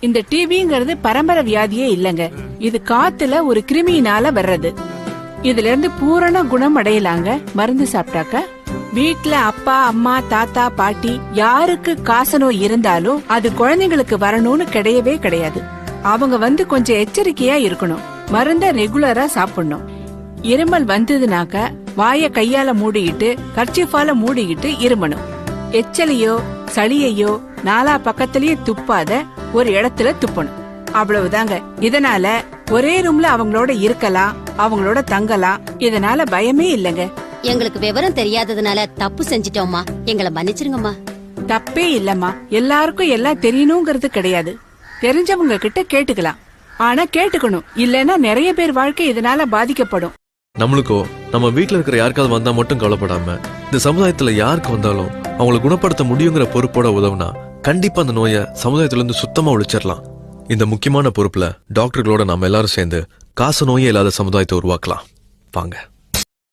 இந்த டிவிங்கிறது பரம்பரை வியாதியே இல்லங்க. இது காத்துல ஒரு கிருமியினால வர்றது. இதுல இருந்து பூரண குணம் அடையலாங்க மருந்து சாப்பிட்டாக்க. வீட்ல அப்பா அம்மா தாத்தா பாட்டி யாருக்கு காசநோய் இருந்தாலும் அது குழந்தைங்களுக்கு வரணும்னு கிடையவே கிடையாது. அவங்க கொஞ்சம் எச்சரிக்கையா இருக்கணும். மருந்த ரெகுலரா சாப்பிடணும். இருமல் வந்ததுனாக்க வாய கையால மூடிக்கிட்டு கர்ச்சீஃபால மூடிக்கிட்டு இருமணும். எச்சலையோ சளியையோ நாலா பக்கத்திலேயே துப்பாத ஒரு இடத்துல துப்பணும். அவ்வளவுதாங்க. இதனால ஒரே ரூம்ல அவங்களோட இருக்கலாம், அவங்களோட தங்கலாம். இதனால பயமே இல்லங்க. எங்களுக்கு விவரம் தெரியாததுனால தப்பு செஞ்சிட்டோம்மா, எங்களை மன்னிச்சிருங்கம்மா. தப்பே இல்லம்மா. எல்லாருக்கும் எல்லாம் தெரியணுங்கிறது கிடையாது. தெரிஞ்சவங்க கிட்ட கேட்டுக்கலாம். ஆனா கேட்டுக்கணும். இல்லன்னா நிறைய பேர் வாழ்க்கை இதனால பாதிக்கப்படும். நம்மளுக்கோ நம்ம வீட்டுல இருக்கிற யாருக்காவது வந்தா மட்டும் கவலைப்படாம இந்த சமுதாயத்துல யாருக்கு வந்தாலும் அவங்களை குணப்படுத்த முடியுங்கிற பொறுப்போட உதவுனா கண்டிப்பா அந்த நோயை சமுதாயத்துல இருந்து சுத்தமா ஒழிச்சிடலாம். இந்த முக்கியமான பொறுப்புல டாக்டர்களோட நாம எல்லாரும் சேர்ந்து காச நோயே இல்லாத சமுதாயத்தை உருவாக்கலாம். வாங்க.